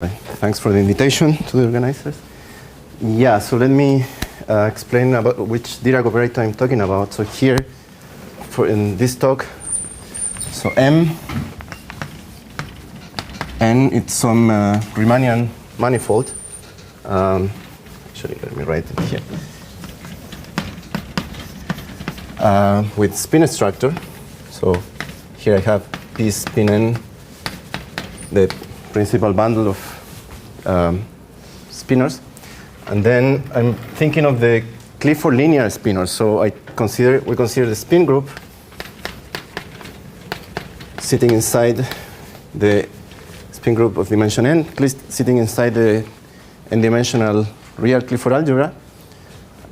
Thanks for the invitation to the organizers. Yeah, so let me explain about which Dirac operator I'm talking about. So here, in this talk, so N, it's some Riemannian manifold. Actually, let me write it here. With spin structure. So here I have P spin N, the principal bundle of spinors. And then I'm thinking of the Clifford linear spinors. So we consider the spin group sitting inside the spin group of dimension n, sitting inside the n-dimensional real Clifford algebra.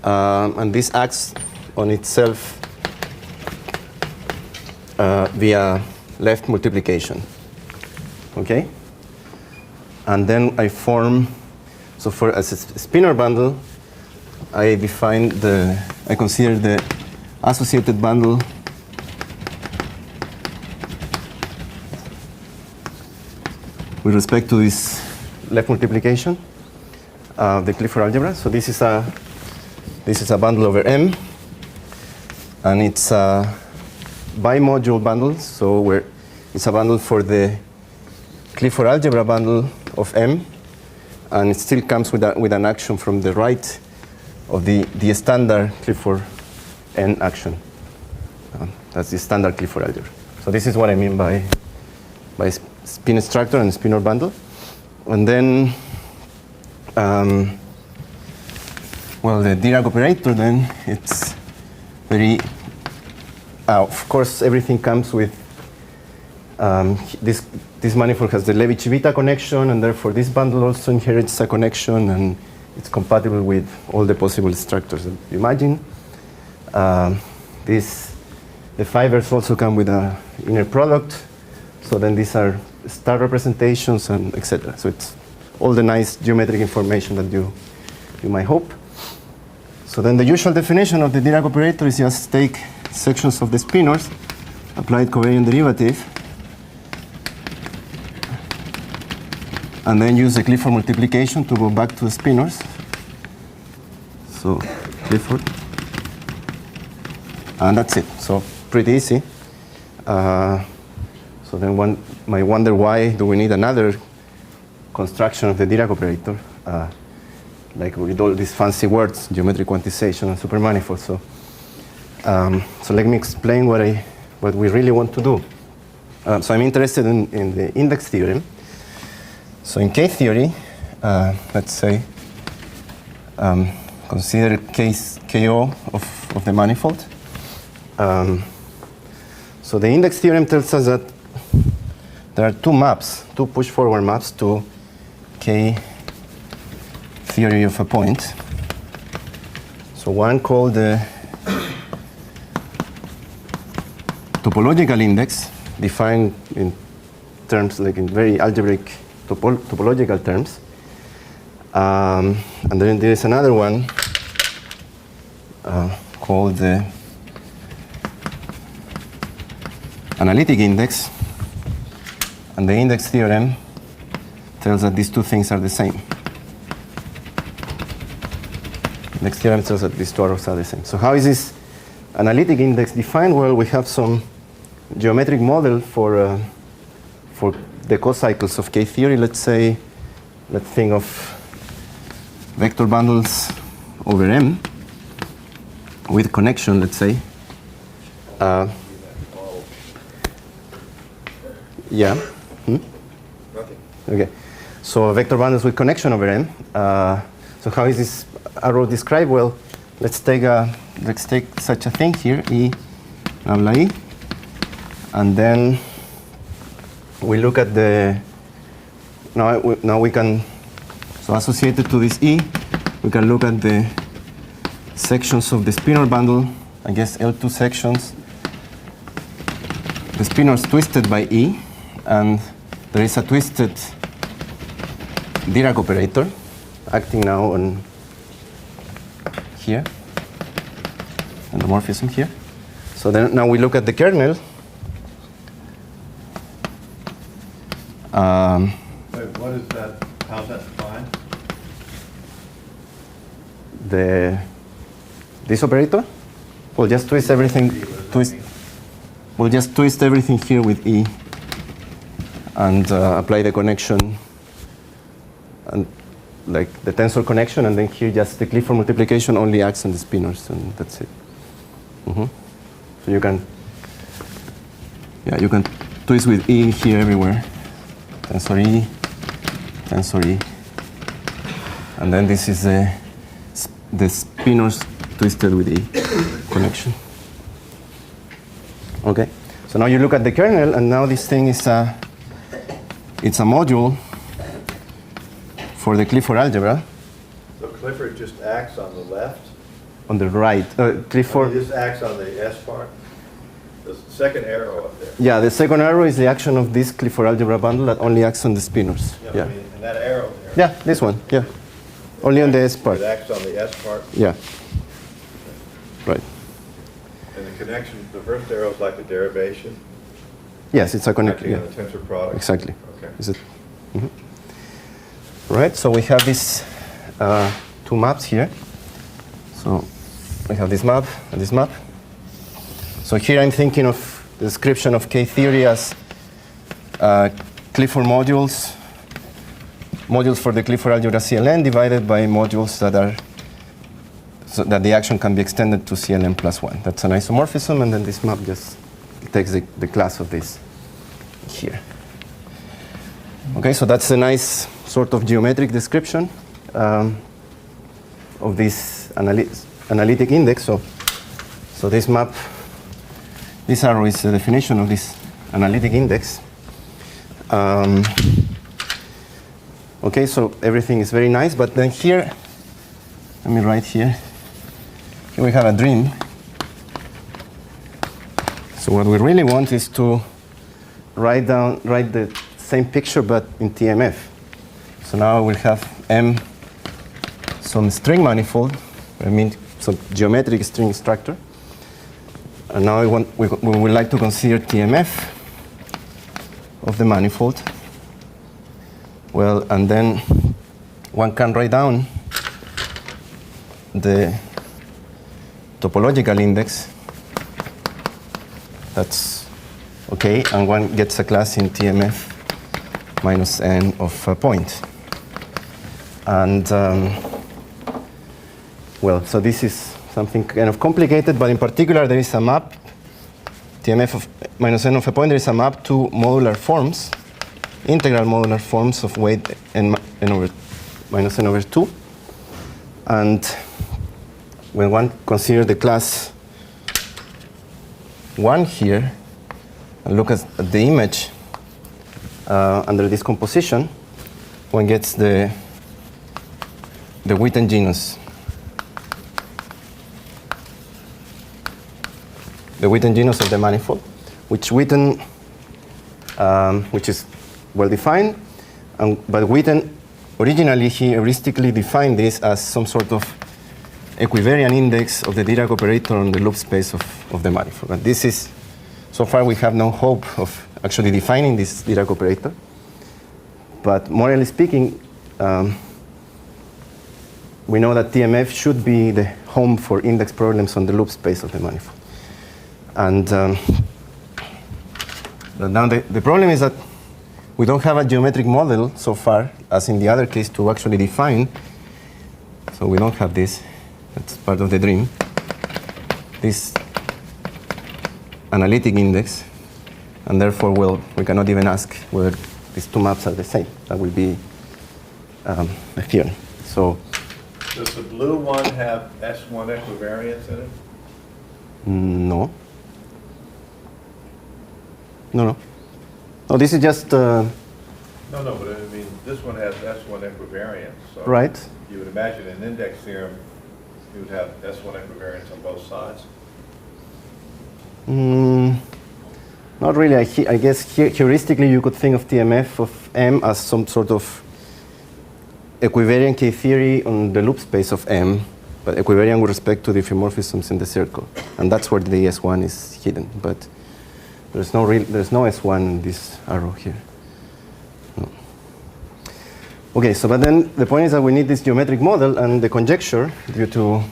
And this acts on itself via left multiplication. Okay? And then I form, so as a spinor bundle, I consider the associated bundle with respect to this left multiplication of the Clifford algebra. So this is a bundle over M, and it's a bimodule bundle. So it's a bundle for the Clifford algebra bundle of M, and it still comes with an action from the right of the standard Clifford N action. That's the standard Clifford algebra. So this is what I mean by spin structure and spinor bundle. And then, well, the Dirac operator, then it's very, of course, everything comes with this manifold has the Levi-Civita connection, and therefore this bundle also inherits a connection, and it's compatible with all the possible structures that you imagine. The fibers also come with an inner product, so then these are star representations and etc. So it's all the nice geometric information that you might hope. So then the usual definition of the Dirac operator is just take sections of the spinors, applied covariant derivative, and then use the Clifford multiplication to go back to the spinors. So Clifford. And that's it. So pretty easy. So then one might wonder, why do we need another construction of the Dirac operator? Like with all these fancy words, geometric quantization and supermanifold. So let me explain what we really want to do. So I'm interested in the index theorem. So in K-theory, let's say, consider KO of the manifold. So the index theorem tells us that there are two push-forward maps to K-theory of a point. So one called the topological index, defined in terms like in very algebraic topological terms. And then there is another one called the analytic index. And the index theorem tells that these two things are the same. Index theorem tells that these two arrows are the same. So how is this analytic index defined? Well, we have some geometric model for the co-cycles of K-theory. Let's think of vector bundles over M with connection, let's say. Yeah. Nothing. Okay. So vector bundles with connection over M. So how is this arrow described? Well, let's take such a thing here, E nabla E, and then we look at the now we can, so associated to this E, we can look at the sections of the spinor bundle, I guess L2 sections. The spinor is twisted by E, and there is a twisted Dirac operator acting now on here, endomorphism here. So then now we look at the kernel. What is that How's that defined? This operator? We'll just twist everything. We'll just twist everything here with E and apply the connection, and like the tensor connection, and then here just the Clifford multiplication only acts on the spinors, and that's it. So you can twist with E here everywhere. Tensor E, and then this is the spinors twisted with E connection. Okay, so now you look at the kernel, and now this thing is it's a module for the Clifford algebra. So Clifford just acts on the left? On the right. Clifford. He just acts on the S part? The second arrow up there. Yeah, the second arrow is the action of this Clifford algebra bundle that only acts on the spinors. Yeah. I mean, and that arrow there. Yeah, this one. Yeah. Only on the S part. It acts on the S part? Yeah. Right. And the connection, the first arrow is like the derivation? Yes, it's a connection. Acting Yeah. on the tensor product? Exactly. Okay. Is it? Right, so we have these two maps here. So we have this map and this map. So here I'm thinking of the description of K-theory as Clifford modules for the Clifford algebra CLN divided by modules that are, so that the action can be extended to CLN plus 1. That's an isomorphism, and then this map just takes the class of this here. Okay, so that's a nice sort of geometric description of this analytic index. So this map, this arrow is the definition of this analytic index. Okay, so everything is very nice, but then here, let me write here. Here we have a dream. So what we really want is to write the same picture but in TMF. So now we'll have M, some string manifold, I mean some geometric string structure. And now we would like to consider TMF of the manifold. Well, and then one can write down the topological index. That's okay, and one gets a class in TMF minus n of a point. And well, so this is something kind of complicated, but in particular there is a map, TMF of minus n of a point, there is a map to modular forms, integral modular forms of weight n over minus n over 2. And when one considers the class 1 here, and look at the image under this composition, one gets the Witten genus. The Witten genus of the manifold, which Witten, which is well defined, but Witten originally he heuristically defined this as some sort of equivariant index of the Dirac operator on the loop space of the manifold. And this is, so far we have no hope of actually defining this Dirac operator. But morally speaking, we know that TMF should be the home for index problems on the loop space of the manifold. And now the problem is that we don't have a geometric model so far, as in the other case, to actually define. So we don't have this. That's part of the dream. This analytic index, and therefore, well, we cannot even ask whether these two maps are the same. That will be a theorem. So, does the blue one have S1 equivariance in it? No. No. No, this is just... No, but I mean, this one has S1 equivariance. So right. You would imagine an index theorem, you would have S1 equivariance on both sides. Not really. I guess heuristically you could think of TMF of M as some sort of equivariant K-theory on the loop space of M, but equivariant with respect to the diffeomorphisms in the circle. And that's where the S1 is hidden. But there's no S1 in this arrow here. No. Okay, so but then the point is that we need this geometric model, and the conjecture due to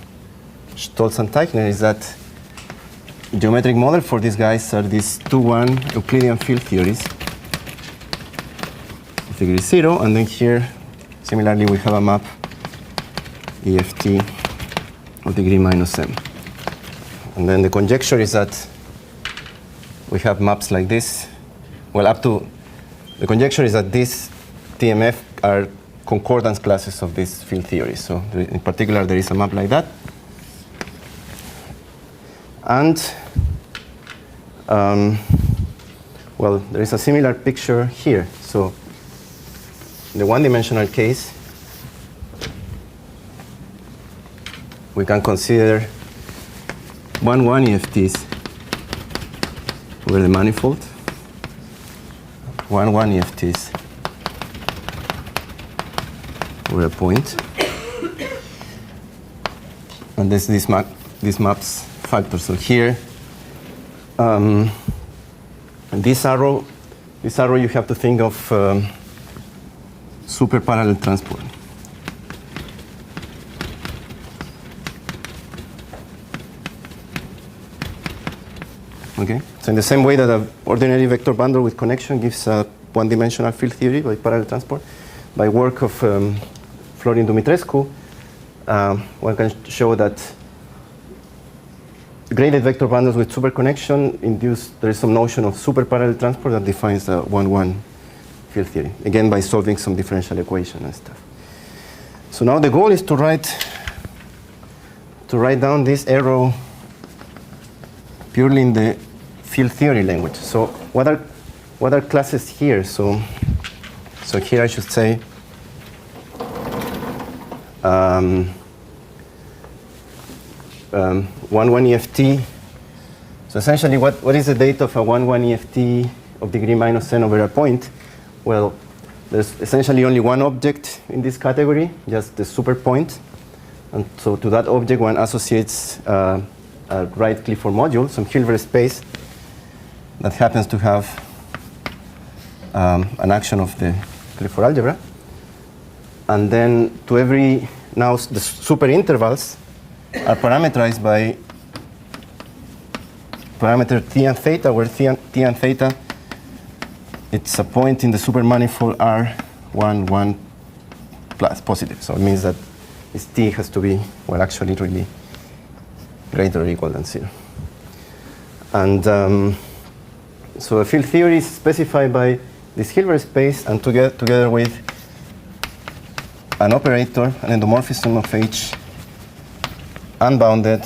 Stolz and Teichner is that geometric model for these guys are these 2-1 Euclidean field theories of degree 0, and then here, similarly, we have a map EFT of degree -m. And then the conjecture is that we have maps like this. Well, up to the conjecture is that these TMF are concordance classes of this field theory. So in particular, there is a map like that. And well, there is a similar picture here. So in the one-dimensional case, we can consider 1-1 EFTs over the manifold, 1-1 EFTs over a point, and this maps factor. So here, this arrow you have to think of super parallel transport. Okay, so in the same way that an ordinary vector bundle with connection gives a one-dimensional field theory by parallel transport, by work of Florin Dumitrescu, one can show that graded vector bundles with superconnection induce, there is some notion of super parallel transport that defines the 1-1 field theory, again by solving some differential equation and stuff. So now the goal is to write down this arrow purely in the field theory language. So what are classes here? So here I should say 1-1 EFT. So essentially, what is the data of a 1-1 EFT of degree -n over a point? Well, there's essentially only one object in this category, just the super point. And so to that object, one associates a right Clifford module, some Hilbert space that happens to have an action of the Clifford algebra. And then to every, now the super intervals are parameterized by parameter t and theta, where t and theta, it's a point in the supermanifold R11 plus positive. So it means that this t has to be, well, actually really greater or equal than 0. And so a field theory is specified by this Hilbert space, and together with an operator, an endomorphism of H, unbounded,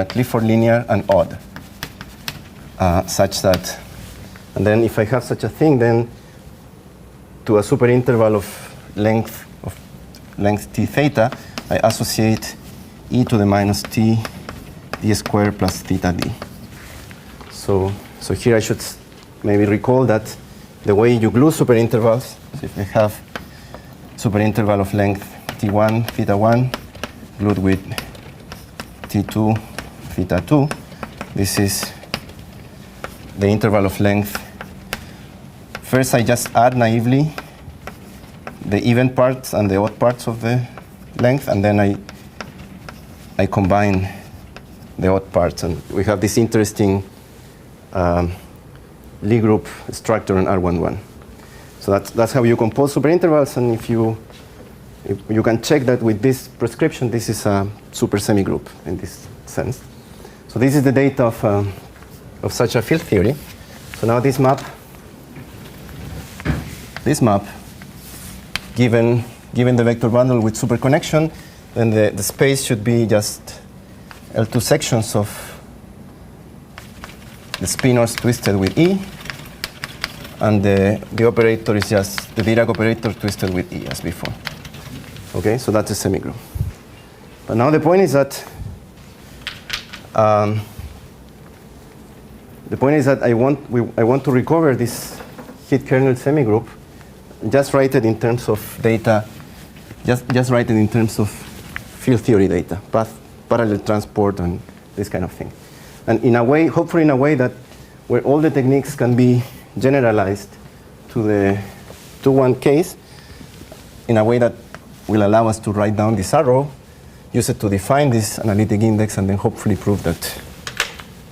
Clifford linear, and odd, such that, and then if I have such a thing, then to a super interval of length t theta, I associate e to the minus t d squared plus theta d. So here I should maybe recall that the way you glue super intervals, so if I have super interval of length t1 theta 1 glued with t2 theta 2, this is the interval of length. First I just add naively the even parts and the odd parts of the length, and then I combine the odd parts, and we have this interesting Lie group structure in R11. So that's how you compose superintervals, and if you can check that with this prescription, this is a super semigroup in this sense. So this is the data of such a field theory. So now this map, given the vector bundle with superconnection, then the space should be just L2 sections of the spinors twisted with E, and the operator is just the Dirac operator twisted with E as before. Okay, so that's a semigroup. But now the point is that I want to recover this hit kernel semigroup. Just write it in terms of data. Just write it in terms of field theory data, path, parallel transport, and this kind of thing. And in a way, hopefully in a way that where all the techniques can be generalized to the 2-1 case, in a way that will allow us to write down this arrow, use it to define this analytic index, and then hopefully prove that,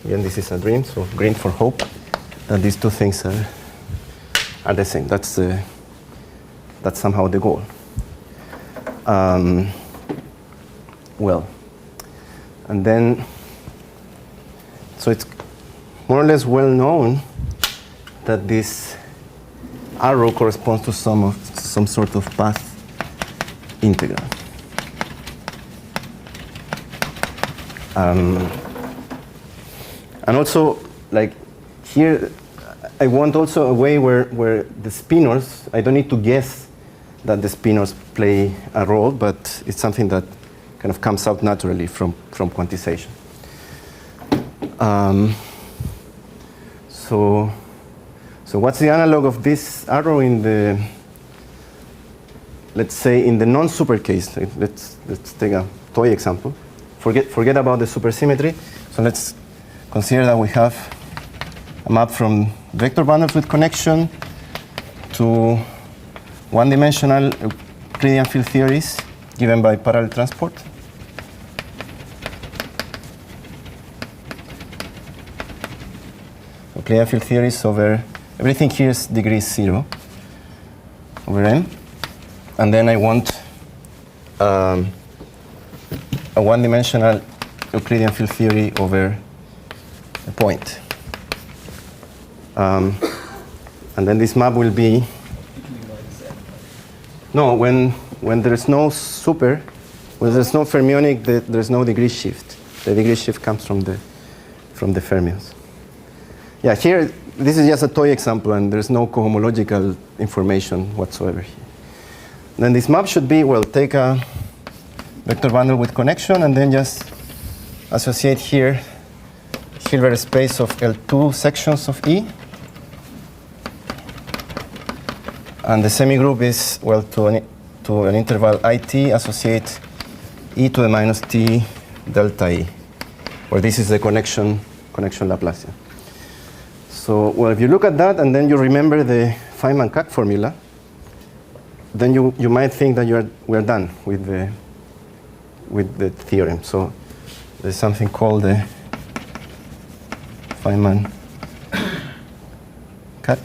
again, this is a dream, so green for hope, that these two things are the same. That's somehow the goal. Well, and then, so it's more or less well known that this arrow corresponds to some sort of path integral. And also, like here, I want also a way where the spinors, I don't need to guess that the spinors play a role, but it's something that kind of comes out naturally from quantization. So what's the analog of this arrow in the, let's say, in the non-super case? Let's take a toy example. Forget about the supersymmetry. So let's consider that we have a map from vector bundles with connection to one-dimensional Euclidean field theories given by parallel transport. Euclidean field theories over, everything here is degree 0 over M. And then I want a one-dimensional Euclidean field theory over a point. And then this map will be, no, when there's no super, when there's no fermionic, there's no degree shift. The degree shift comes from the fermions. Yeah, here, this is just a toy example, and there's no cohomological information whatsoever here. Then this map should be, well, take a vector bundle with connection, and then just associate here Hilbert space of L2 sections of E. And the semigroup is, well, to an interval IT, associate E to the minus T delta E, where this is the connection Laplacian. So, well, if you look at that and then you remember the Feynman-Kac formula, then you might think that we're done with the theorem. So there's something called the Feynman-Kac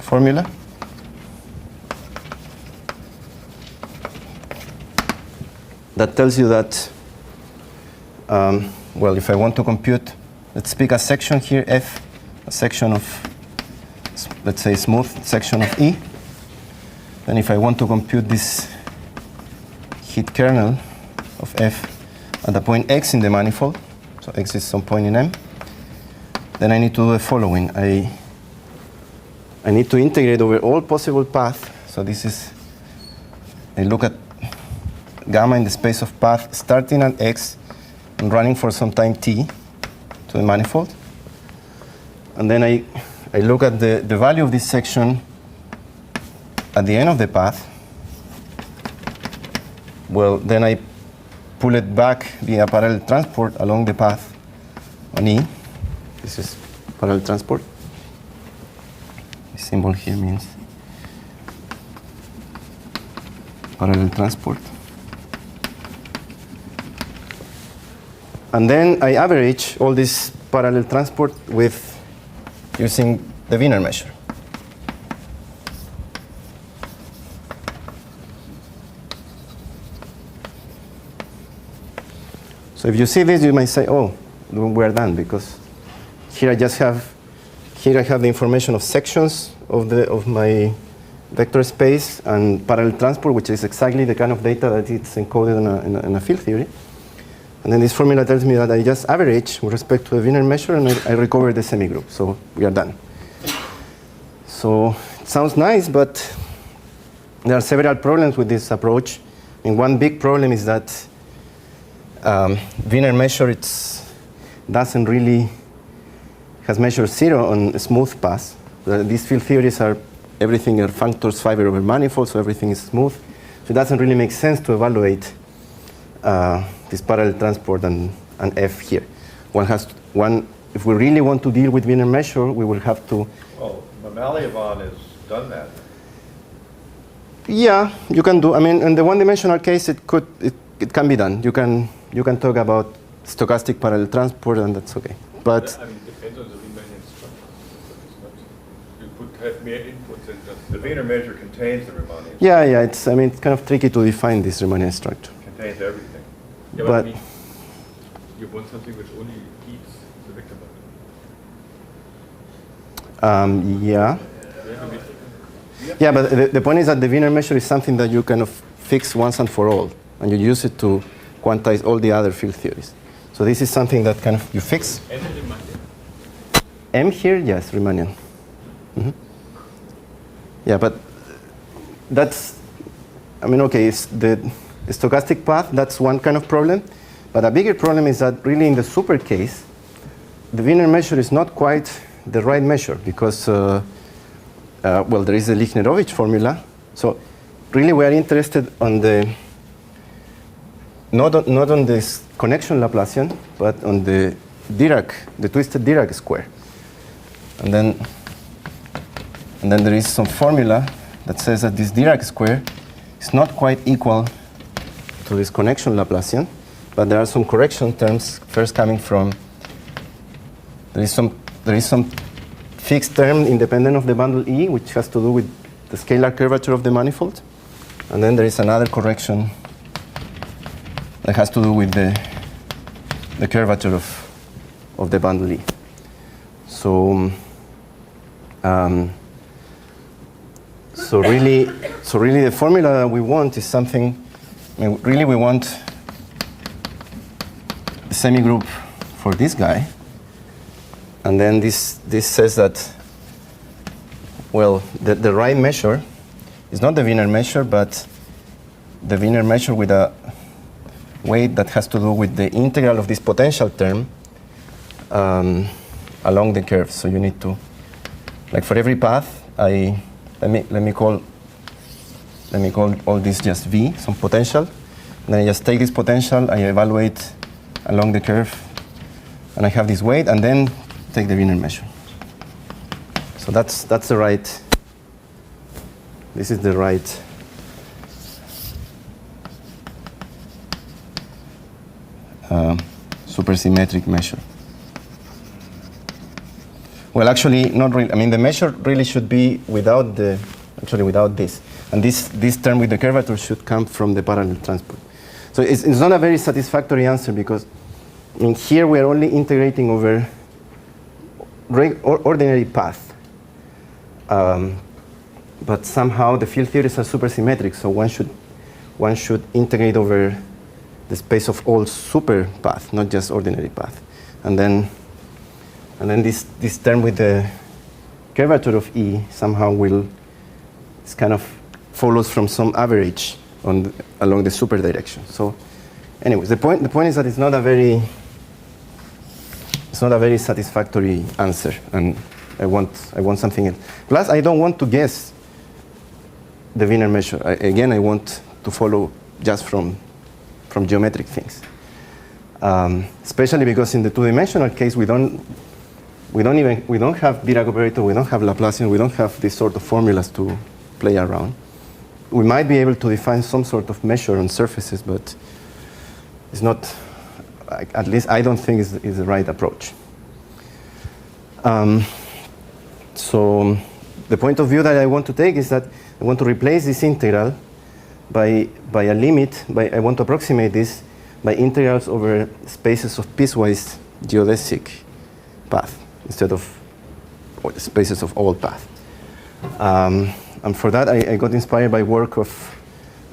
formula. That tells you that, well, if I want to compute, let's pick a section here, F, a section of, let's say, smooth section of E. Then if I want to compute this heat kernel of F at a point X in the manifold, so X is some point in M, then I need to do the following. I need to integrate over all possible paths. So this is, I look at gamma in the space of path starting at X and running for some time T to the manifold. And then I look at the value of this section at the end of the path. Well, then I pull it back via parallel transport along the path on E. This is parallel transport. The symbol here means parallel transport. And then I average all this parallel transport with using the Wiener measure. So if you see this, you might say, oh, we're done, because here I have the information of sections of my vector space and parallel transport, which is exactly the kind of data that it's encoded in a field theory. And then this formula tells me that I just average with respect to the Wiener measure, and I recover the semigroup. So we are done. So it sounds nice, but there are several problems with this approach. And one big problem is that Wiener measure doesn't really has measured 0 on smooth paths. These field theories everything are functors fiber over manifold, so everything is smooth. So it doesn't really make sense to evaluate this parallel transport and F here. If we really want to deal with Wiener measure, we will have to. Well, Mammaliavon has done that. Yeah, you can do. I mean, in the one-dimensional case, it can be done. You can talk about stochastic parallel transport, and that's okay. But I mean, depends on the Riemannian structure. It's not, you could have more inputs than just The Wiener measure contains the Riemannian. yeah. It's kind of tricky to define this Riemannian structure. Contains everything. Yeah, but I mean, you want something which only keeps the vector bundle. Yeah. You have a bit- Yeah, but the point is that the Wiener measure is something that you kind of fix once and for all, and you use it to quantize all the other field theories. So this is something that kind of you fix. And the Riemannian. M here, yes, Riemannian. Yeah, but that's, I mean, okay, it's the stochastic path, that's one kind of problem. But a bigger problem is that really in the super case, the Wiener measure is not quite the right measure because, well, there is the Lichnerovich formula. So really we are interested on the, not on this connection Laplacian, but on the Dirac, the twisted Dirac square. And then there is some formula that says that this Dirac square is not quite equal to this connection Laplacian, but there are some correction terms first coming from, there is some fixed term independent of the bundle E, which has to do with the scalar curvature of the manifold. And then there is another correction that has to do with the curvature of the bundle E. So, so really the formula that we want is something, I mean, really we want the semigroup for this guy. And then this says that, well, the right measure is not the Wiener measure, but the Wiener measure with a weight that has to do with the integral of this potential term along the curve. So you need to, like for every path, let me call all this just V, some potential. And then I just take this potential, I evaluate along the curve, and I have this weight, and then take the Wiener measure. So that's the right, this is the right supersymmetric measure. Well, actually, not really. I mean, the measure really should be without without this. And this term with the curvature should come from the parallel transport. So it's not a very satisfactory answer because I mean, here we are only integrating over ordinary path. But somehow the field theories are supersymmetric, so one should integrate over the space of all super path, not just ordinary path. And then this term with the curvature of E somehow this kind of follows from some average along the super direction. So anyways, the point is that it's not a very satisfactory answer, and I want something else. Plus, I don't want to guess the Wiener measure. Again, I want to follow just from geometric things. Especially because in the two-dimensional case, we don't have Dirac operator, we don't have Laplacian, we don't have these sort of formulas to play around. We might be able to define some sort of measure on surfaces, but it's not, at least I don't think is the right approach. So the point of view that I want to take is that I want to replace this integral by a limit, I want to approximate this by integrals over spaces of piecewise geodesic path instead of spaces of all path. And for that, I got inspired by work of,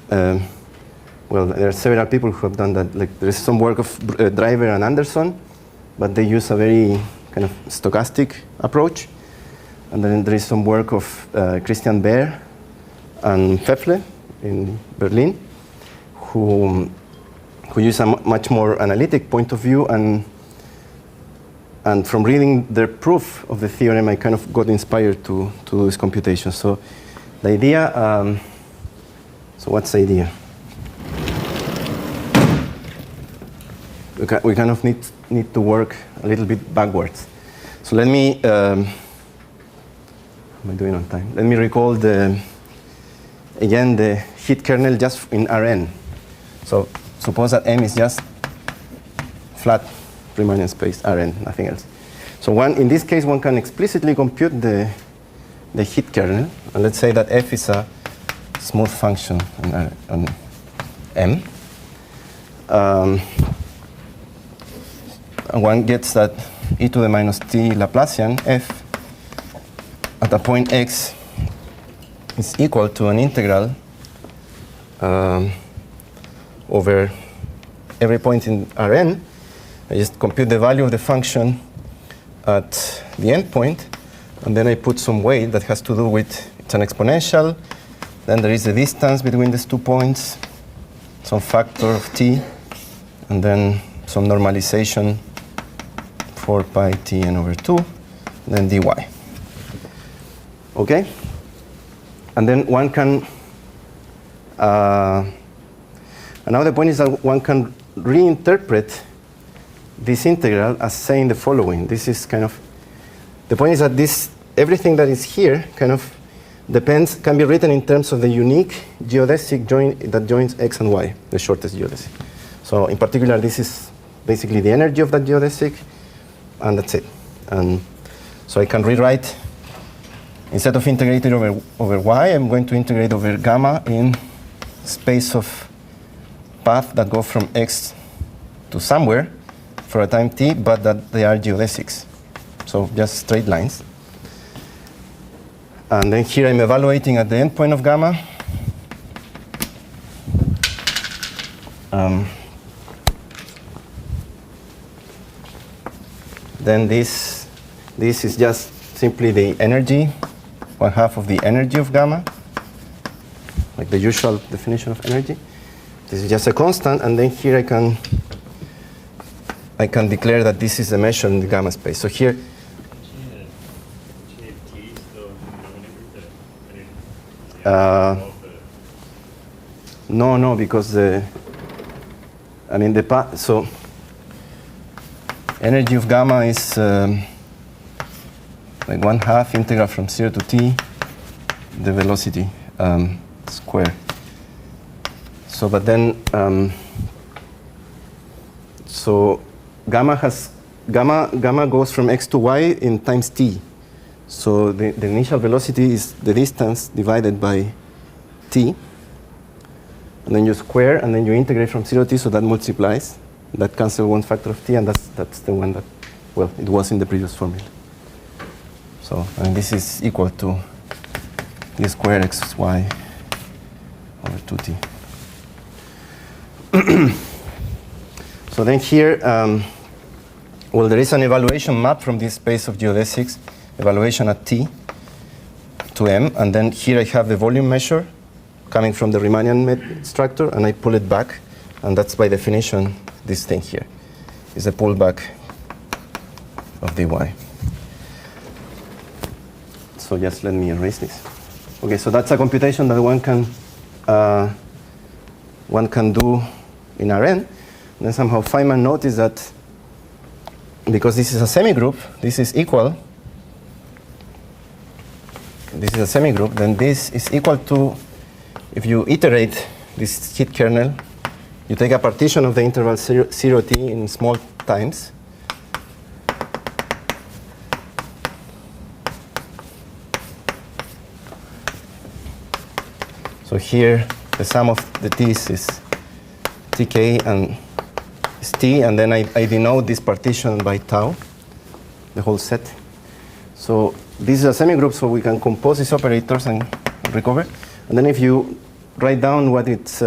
well, there are several people who have done that. Like there is some work of Driver and Anderson, but they use a very kind of stochastic approach. And then there is some work of Christian Baer and Pfeffle in Berlin, who use a much more analytic point of view, and from reading their proof of the theorem, I kind of got inspired to do this computation. So the idea, so what's the idea? We kind of need to work a little bit backwards. So let me, how am I doing on time? Let me recall the again, the heat kernel just in Rn. So suppose that M is just flat Riemannian space Rn, nothing else. So in this case, one can explicitly compute the heat kernel, and let's say that f is a smooth function on M. And one gets that e to the minus t Laplacian f at a point x is equal to an integral over every point in Rn. I just compute the value of the function at the endpoint, and then I put some weight that has to do with, it's an exponential, then there is the distance between these 2 points, some factor of t, and then some normalization for pi t n over 2, then dy. Okay? And then one can, another point is that one can reinterpret this integral as saying the following. This is kind of, the point is that everything that is here kind of can be written in terms of the unique geodesic that joins x and y, the shortest geodesic. So in particular, this is basically the energy of that geodesic, and that's it. And so I can rewrite, instead of integrating over y, I'm going to integrate over gamma in space of path that go from x to somewhere for a time t, but that they are geodesics. So just straight lines. And then here I'm evaluating at the endpoint of gamma. Then this is just simply the energy, 1/2 of the energy of gamma, like the usual definition of energy. This is just a constant, and then here I can declare that this is a measure in the gamma space. So here, no, because so energy of gamma is like 1/2 integral from 0 to t, the velocity square. So, but then, so gamma goes from x to y in times t. So the initial velocity is the distance divided by t, and then you square, and then you integrate from 0 to t, so that multiplies. That cancels one factor of t, and that's the one that, well, it was in the previous formula. So, and this is equal to t squared xy over 2t. So then here, well, there is an evaluation map from this space of geodesics, evaluation at t to m, and then here I have the volume measure coming from the Riemannian structure, and I pull it back, and that's by definition this thing here is a pullback of dy. So just let me erase this. Okay, so that's a computation that one can do in Rn. And then somehow Feynman noticed that because this is a semigroup, this is equal. This is a semigroup, then this is equal to, if you iterate this heat kernel, you take a partition of the interval 0 t in small times. So here, the sum of the t's is tk and is t, and then I denote this partition by tau, the whole set. So this is a semigroup, so we can compose these operators and recover. And then if you write down what it's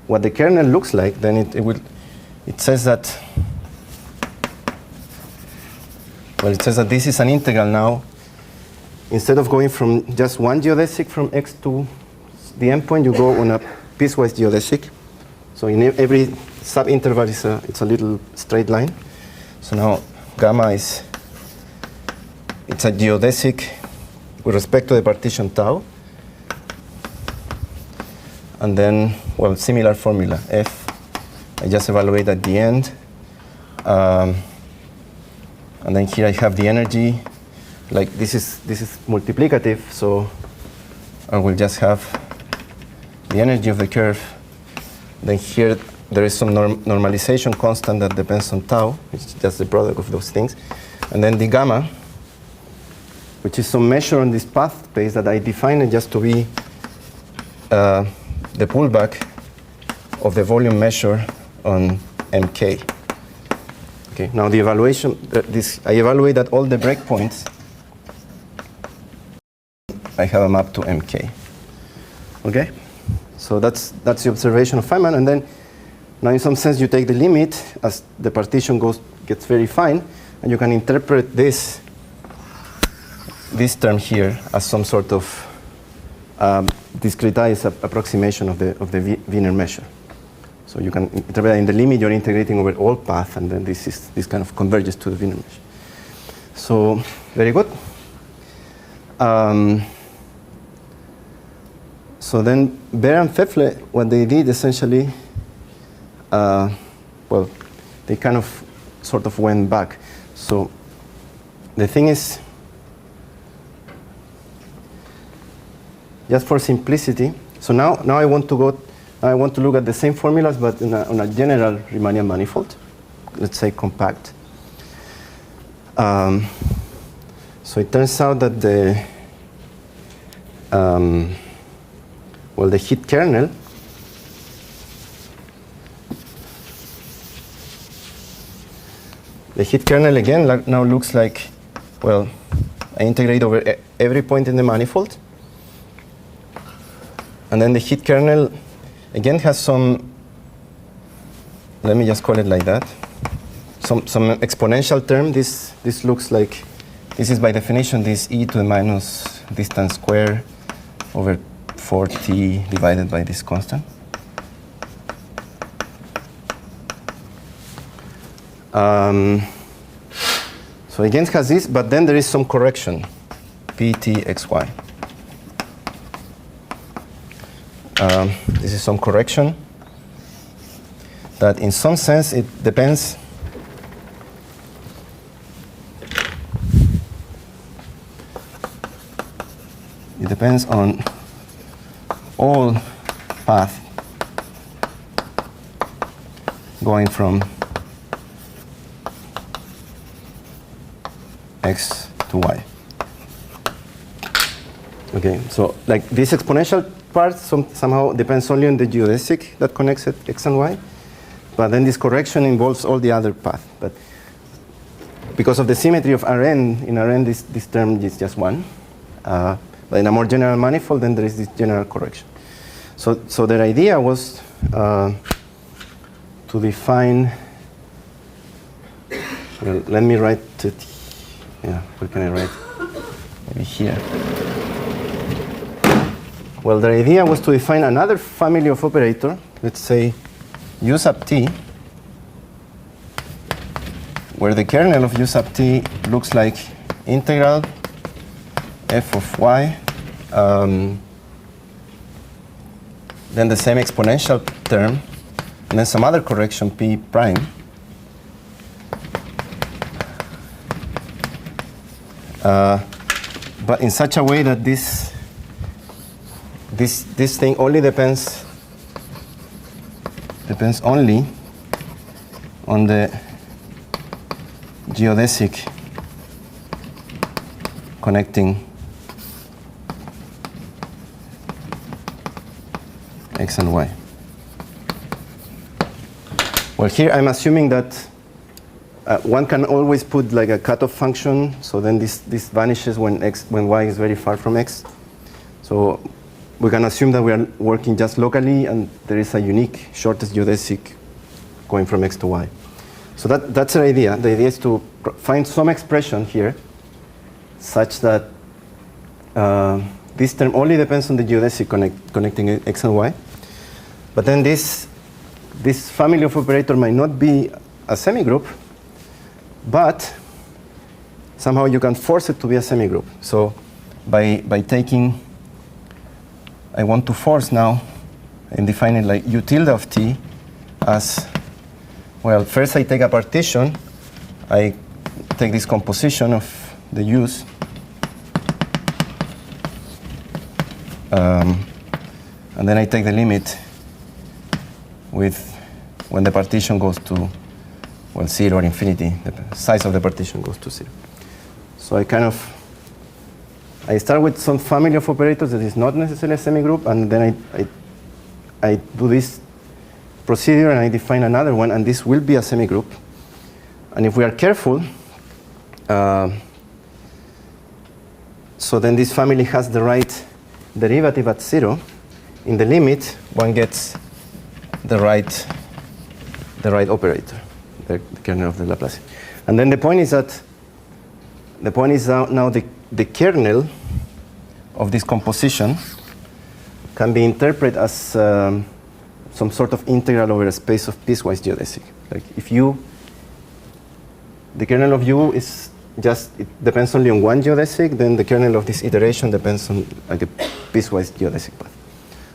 what the kernel looks like, then it says that, well, it says that this is an integral now. Instead of going from just one geodesic from x to the endpoint, you go on a piecewise geodesic. So in every subinterval it's a little straight line. So now gamma it's a geodesic with respect to the partition tau. And then, well, similar formula. F, I just evaluate at the end. And then here I have the energy. Like this is multiplicative, so or we'll just have the energy of the curve. Then here there is some normalization constant that depends on tau. It's just the product of those things. And then the gamma, which is some measure on this path space that I define it just to be the pullback of the volume measure on MK. Okay, now the evaluation, I evaluate at all the breakpoints. I have a map to MK. Okay, so that's the observation of Feynman, and then now in some sense you take the limit as the partition gets very fine, and you can interpret this term as some sort of discretized approximation of the Wiener measure. So you can interpret in the limit you're integrating over all path, and then this kind of converges to the Wiener measure. So very good. So then Baer and Pfeffle, what they did essentially, well, they kind of sort of went back. So the thing is, just for simplicity, so now I want to look at the same formulas, but on a general Riemannian manifold, let's say compact. So it turns out that the heat kernel again now looks like, well, I integrate over every point in the manifold. And then the heat kernel again has some, let me just call it like that, some exponential term. This looks like, this is by definition this e to the minus distance square over 4t divided by this constant. So again it has this, but then there is some correction, ptxy. This is some correction that in some sense it depends on all path going from x to y. Okay, so like this exponential part somehow depends only on the geodesic that connects at x and y, but then this correction involves all the other paths. But because of the symmetry of Rn, in Rn this term is just one. But in a more general manifold, then there is this general correction. So their idea was to define, well, let me write it, yeah, where can I write? Maybe here. Well, the idea was to define another family of operator, let's say u sub t, where the kernel of u sub t looks like integral f of y, then the same exponential term, and then some other correction p prime. But in such a way that this thing only depends only on the geodesic connecting x and y. Well, here I'm assuming that one can always put like a cutoff function, so then this vanishes when y is very far from x. So we can assume that we are working just locally, and there is a unique shortest geodesic going from x to y. So that's the idea. The idea is to find some expression here such that this term only depends on the geodesic connecting x and y. But then this family of operator might not be a semigroup, but somehow you can force it to be a semigroup. So by taking, I want to force now and define it like u tilde of t as, well, first I take a partition, I take this composition of the u's, And then I take the limit with when the partition goes to, well, 0 or infinity. The size of the partition goes to 0. So I start with some family of operators that is not necessarily a semigroup, and then I do this procedure and I define another one, and this will be a semigroup. And if we are careful, so then this family has the right derivative at 0. In the limit, one gets the right operator, the kernel of the Laplacian. And then the point is now the kernel of this composition can be interpreted as some sort of integral over a space of piecewise geodesic. Like if the kernel of U is it depends only on one geodesic, then the kernel of this iteration depends on like a piecewise geodesic path.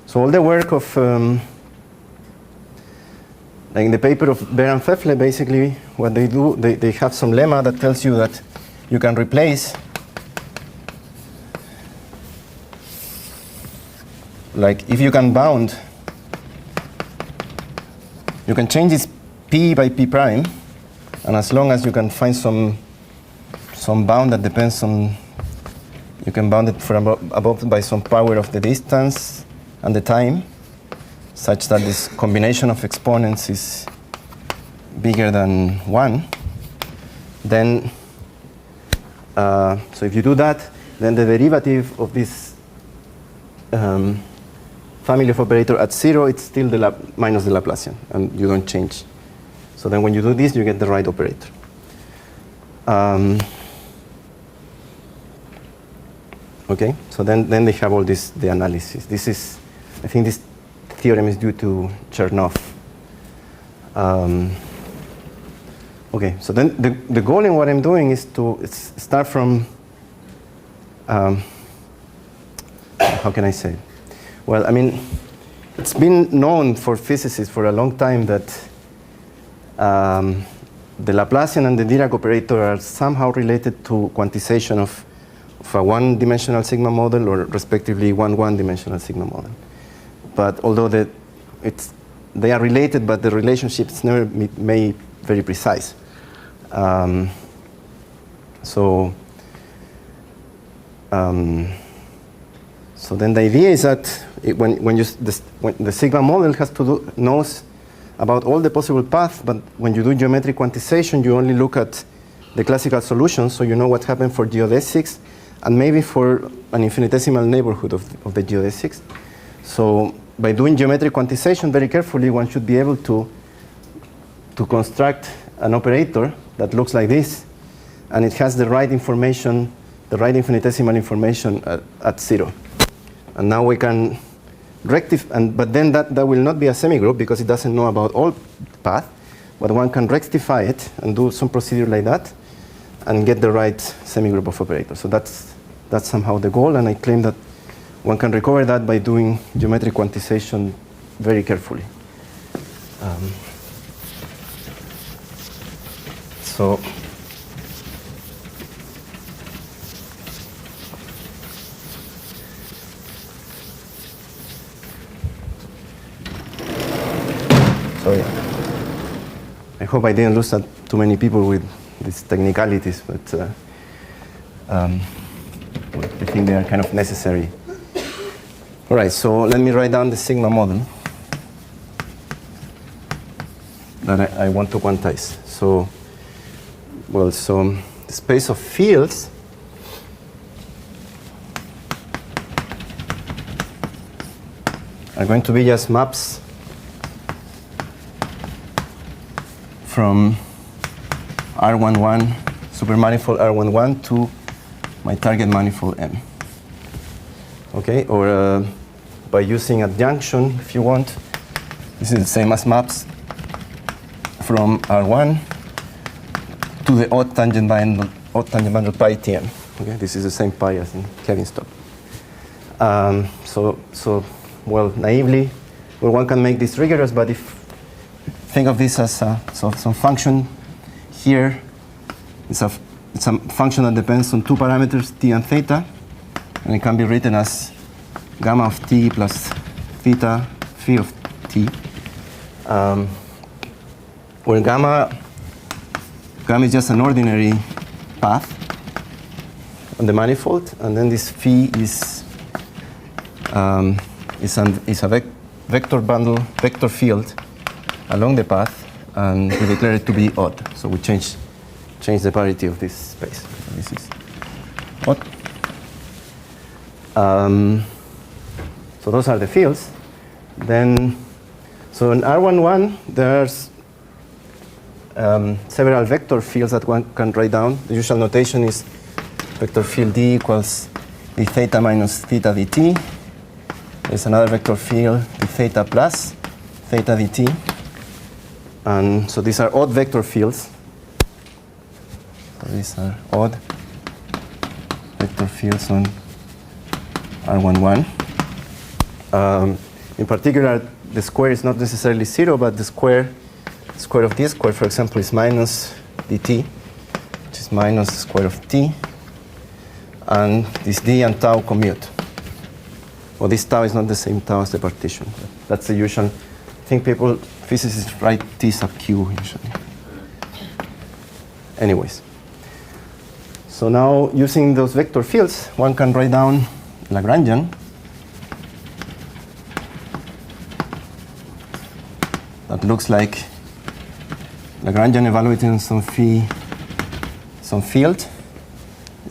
So all the work of, like in the paper of Behr and Pfeffle, basically what they do, they have some lemma that tells you that you can replace, like if you can bound, you can change this P by P prime, and as long as you can find some bound that depends on, you can bound it from above by some power of the distance and the time, such that this combination of exponents is bigger than 1, then, so if you do that, then the derivative of this family of operator at 0, it's still minus the Laplacian, and you don't change. So then when you do this, you get the right operator. Okay, so then they have all this, the analysis. This is, I think this theorem is due to Chernoff. Okay, so then the goal in what I'm doing is to start from, how can I say? Well, I mean, it's been known for physicists for a long time that the Laplacian and the Dirac operator are somehow related to quantization of a one-dimensional sigma model, or respectively one-dimensional sigma model. But although they are related, but the relationship is never made very precise. So then the idea is that when the sigma model knows about all the possible paths, but when you do geometric quantization, you only look at the classical solution, so you know what happened for geodesics, and maybe for an infinitesimal neighborhood of the geodesics. So by doing geometric quantization very carefully, one should be able to construct an operator that looks like this, and it has the right information, the right infinitesimal information at 0. And now we can rectify, but then that will not be a semigroup because it doesn't know about all paths, but one can rectify it and do some procedure like that and get the right semigroup of operators. So that's somehow the goal, and I claim that one can recover that by doing geometric quantization very carefully. So sorry, I hope I didn't lose too many people with these technicalities, but I think they are kind of necessary. All right, so let me write down the sigma model that I want to quantize. So, well, so the space of fields are going to be just maps from R11, supermanifold R11 to my target manifold M. Okay, or by using adjunction, if you want, this is the same as maps from R1 to the odd tangent bundle pi Tm. Okay, this is the same pi as in Kevin-Stock. So well, naively, well, one can make this rigorous, but think of this as some function here. It's a function that depends on two parameters, t and theta, and it can be written as gamma of t plus theta phi of t, where gamma is just an ordinary path on the manifold, and then this phi is a vector bundle, vector field along the path, and we declare it to be odd. So we change the parity of this space. So this is odd. So those are the fields. Then, so in R11, there's several vector fields that one can write down. The usual notation is vector field D equals d theta minus theta dt. There's another vector field, d theta plus theta dt. And so these are odd vector fields. So these are odd vector fields on R11. In particular, the square is not necessarily 0, but the square of this square, for example, is minus dt, which is minus the square of t. And this d and tau commute. Well, this tau is not the same tau as the partition. That's the usual. I think physicists write t sub q usually. Anyways. So now, using those vector fields, one can write down Lagrangian. That looks like Lagrangian evaluating some field.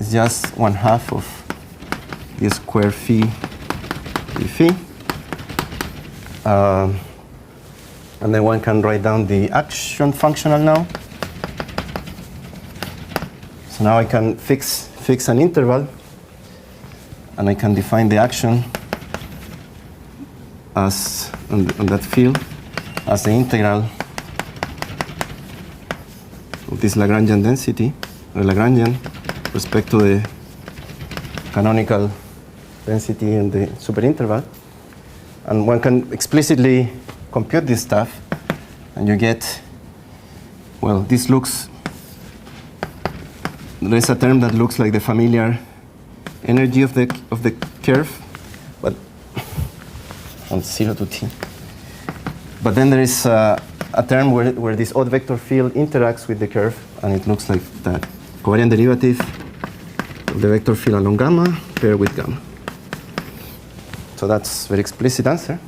It's just 1/2 of the square phi d phi. And then one can write down the action functional now. So now I can fix an interval, and I can define the action as on that field as the integral of this Lagrangian density, or Lagrangian, with respect to the canonical density in the superinterval. And one can explicitly compute this stuff, and you get, well, this looks, there's a term that looks like the familiar energy of the curve, but from 0 to t. But then there is a term where this odd vector field interacts with the curve, and it looks like that covariant derivative of the vector field along gamma paired with gamma. So that's a very explicit answer.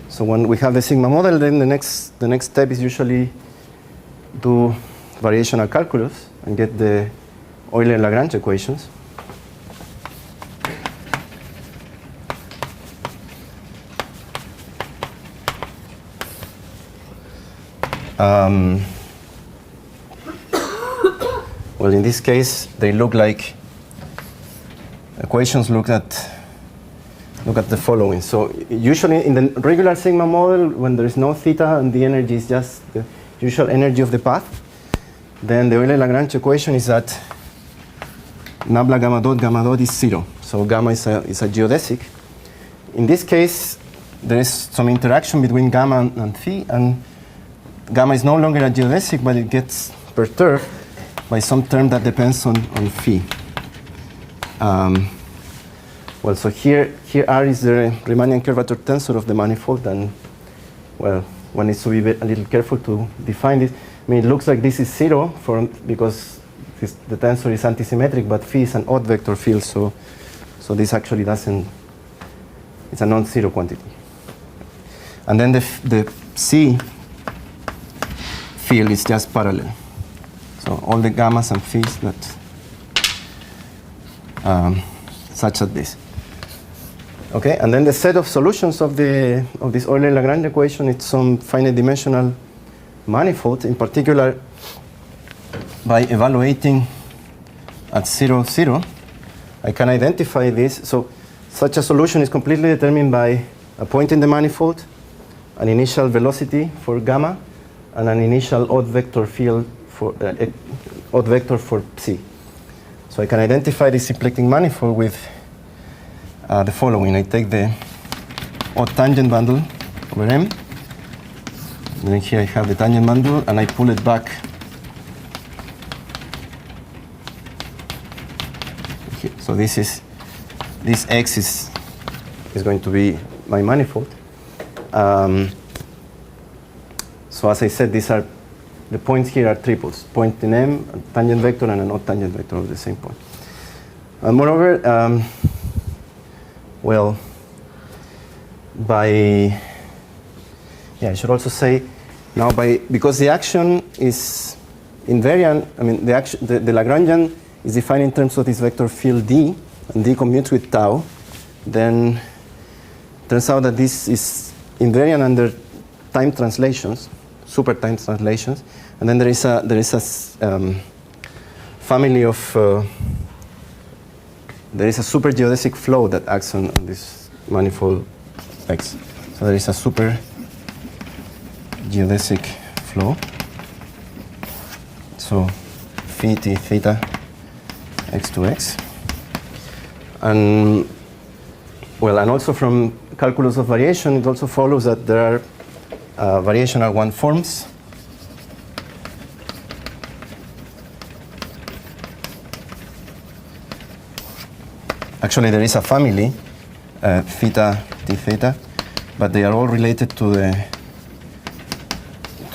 So when we have the sigma model, then the next step is usually do variational calculus and get the Euler-Lagrange equations. Well, in this case, they look like equations look at the following. So usually in the regular sigma model, when there is no theta and the energy is just the usual energy of the path, then the Euler-Lagrange equation is that nabla gamma dot is 0. So gamma is a geodesic. In this case, there is some interaction between gamma and phi, and gamma is no longer a geodesic, but it gets perturbed by some term that depends on phi. Well, so here R is the Riemannian curvature tensor of the manifold, and well, one needs to be a little careful to define this. I mean, it looks like this is 0 because the tensor is antisymmetric, but phi is an odd vector field, so this actually doesn't. It's a non-zero quantity. And then the C field is just parallel. So all the gammas and phis that such as this. Okay, and then the set of solutions of this Euler-Lagrange equation, it's some finite dimensional manifold, in particular by evaluating at 0, 0, I can identify this. So such a solution is completely determined by a point in the manifold, an initial velocity for gamma, and an initial odd vector field for odd vector for psi. So I can identify the symplectic manifold with the following. I take the odd tangent bundle over M. And then here I have the tangent bundle, and I pull it back So this X is going to be my manifold. So as I said, the points here are triples. Point in M, a tangent vector, and an odd tangent vector of the same point. And moreover, I should also say now because the action is invariant, I mean the Lagrangian is defined in terms of this vector field D, and D commutes with tau, then it turns out that this is invariant under time translations, super time translations, and then there is a family of there is a super geodesic flow that acts on this manifold X. So there is a super geodesic flow. So phi t theta x to x. And also from calculus of variation, it also follows that there are variational one forms. Actually, there is a family, theta t theta, but they are all related to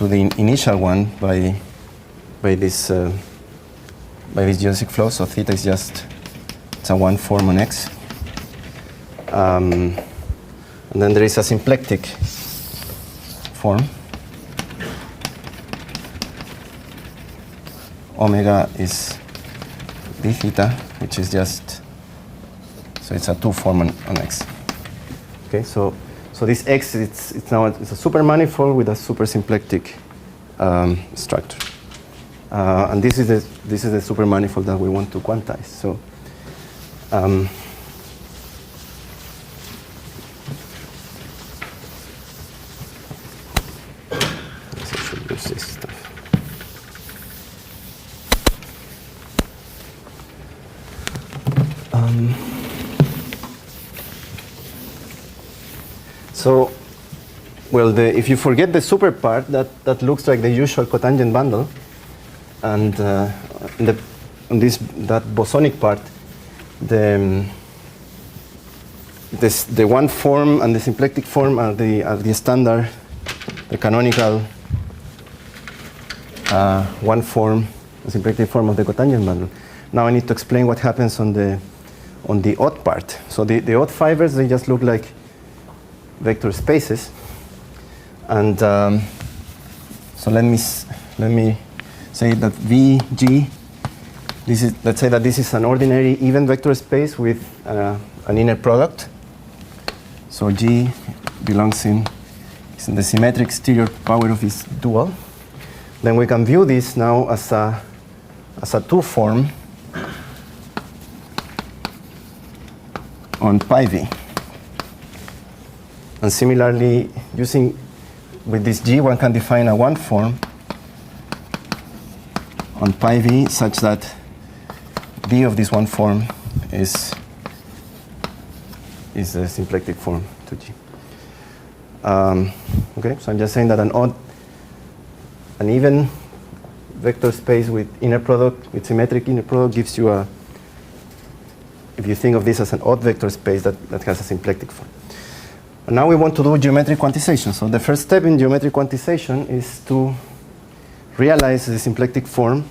the initial one by this geodesic flow. So theta is it's a one form on X. And then there is a symplectic form. Omega is d theta, which is so it's a two form on X. Okay, so this X it's a supermanifold with a supersymplectic structure, and this is the supermanifold that we want to quantize. So. So, if you forget the super part, that looks like the usual cotangent bundle, and that bosonic part, the one form and the symplectic form are the standard, the canonical one form, the symplectic form of the cotangent bundle. Now I need to explain what happens on the odd part. So the odd fibers, they just look like vector spaces, and so let me say that VG. Let's say that this is an ordinary even vector space with an inner product. So G belongs in the symmetric exterior power of its dual. Then we can view this now as a two form on pi v. And similarly, with this G, one can define a one form on pi v such that D of this one form is the symplectic form to G. Okay, so I'm just saying that an even vector space with inner product, with symmetric inner product, gives you if you think of this as an odd vector space that has a symplectic form. And now we want to do geometric quantization. So the first step in geometric quantization is to realize the symplectic form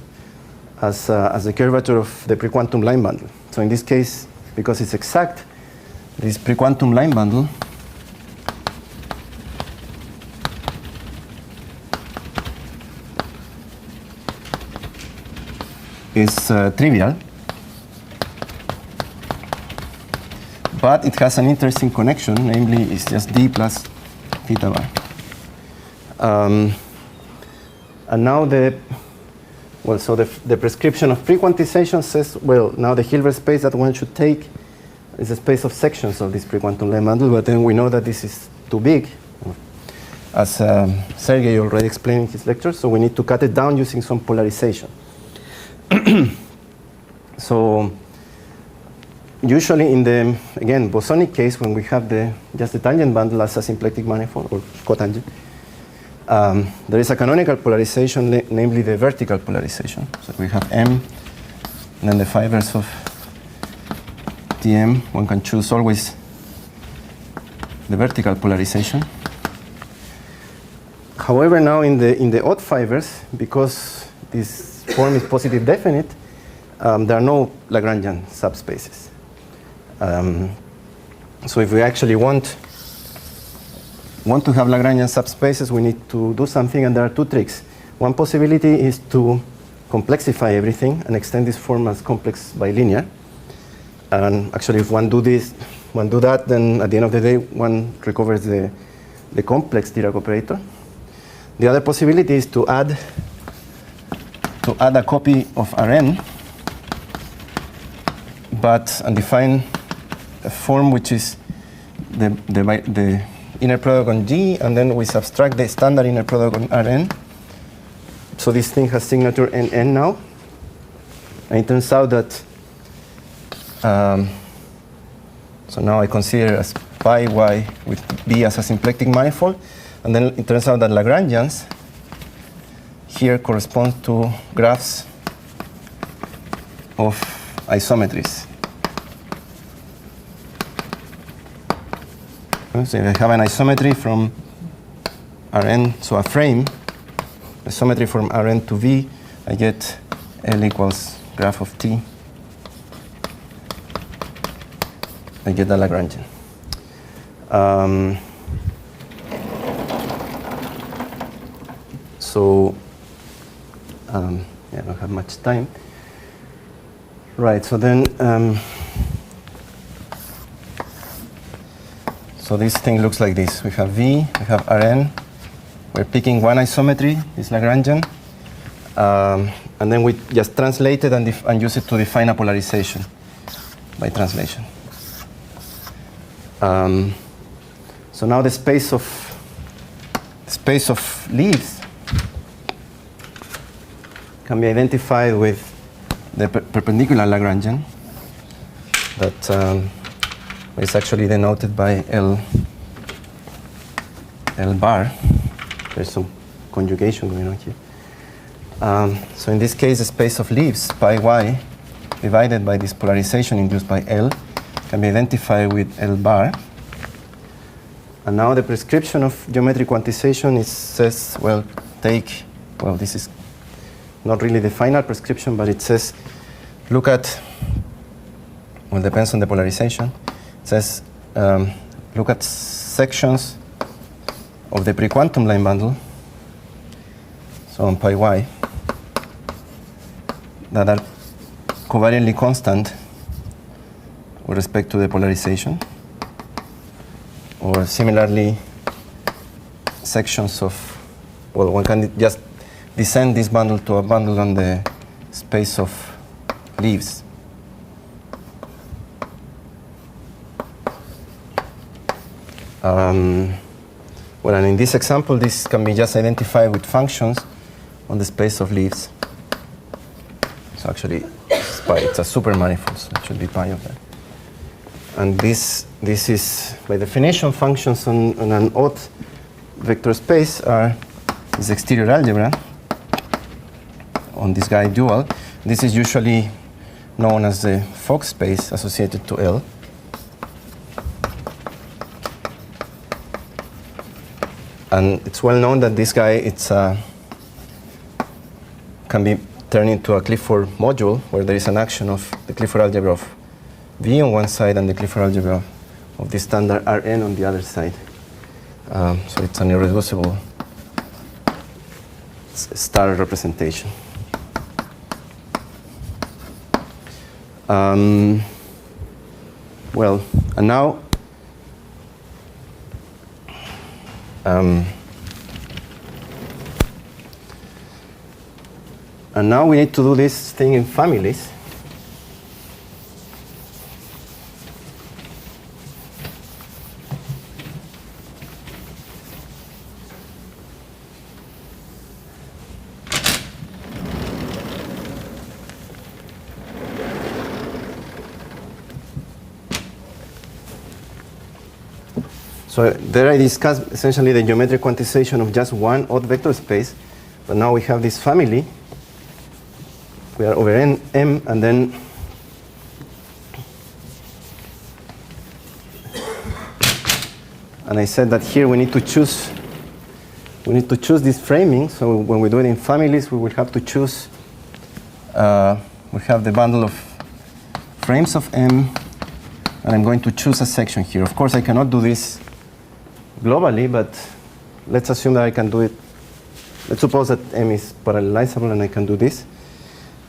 as the curvature of the prequantum line bundle. So in this case, because it's exact, this prequantum line bundle is trivial, but it has an interesting connection, namely it's just D plus theta bar. And now the prescription of prequantization says, now the Hilbert space that one should take is a space of sections of this prequantum line bundle, but then we know that this is too big, as Sergey already explained in his lecture, so we need to cut it down using some polarization. So usually in the, again, bosonic case, when we have just the tangent bundle as a symplectic manifold, or cotangent, there is a canonical polarization, namely the vertical polarization. So we have M, and then the fibers of STM, one can choose always the vertical polarization. However, now in the odd fibers, because this form is positive definite, there are no Lagrangian subspaces. So if we actually want to have Lagrangian subspaces, we need to do something, and there are two tricks. One possibility is to complexify everything and extend this form as complex bilinear. And actually, if one do that, then at the end of the day, one recovers the complex Dirac operator. The other possibility is to add a copy of Rn, and define a form which is the inner product on G, and then we subtract the standard inner product on Rn. So this thing has signature NN now. And it turns out that, so now I consider as pi y with B as a symplectic manifold. And then it turns out that Lagrangians here correspond to graphs of isometries. So if I have an isometry from Rn, so a frame, isometry from Rn to V, I get L equals graph of T. I get the Lagrangian. I don't have much time. Right, so then, so this thing looks like this. We have V, we have Rn. We're picking one isometry, this Lagrangian. And then we just translate it and use it to define a polarization by translation. So now the space of leaves can be identified with the perpendicular Lagrangian that is actually denoted by L bar. There's some conjugation going on here. So in this case, the space of leaves, pi y, divided by this polarization induced by L, can be identified with L bar. And now the prescription of geometric quantization says, this is not really the final prescription, but it says, look at, well, it depends on the polarization. It says, look at sections of the pre-quantum line bundle, so on pi y, that are covariantly constant with respect to the polarization, or similarly sections of, well, one can just descend this bundle to a bundle on the space of leaves. Well, and in this example, this can be just identified with functions on the space of leaves. So actually, it's a supermanifold, so it should be pi of that. And this is, by definition, functions on an odd vector space is exterior algebra on this guy dual. This is usually known as the Fock space associated to L. And it's well known that this guy can be turned into a Clifford module where there is an action of the Clifford algebra of V on one side and the Clifford algebra of the standard Rn on the other side. So it's an irreducible star representation. Well, and now we need to do this thing in families. So there I discussed essentially the geometric quantization of just one odd vector space, but now we have this family. We are over M, and then And I said that here we need to choose this framing. So when we do it in families, we will have to choose, we have the bundle of frames of M, and I'm going to choose a section here. Of course, I cannot do this globally, but let's assume that I can do it. Let's suppose that M is parallelizable and I can do this.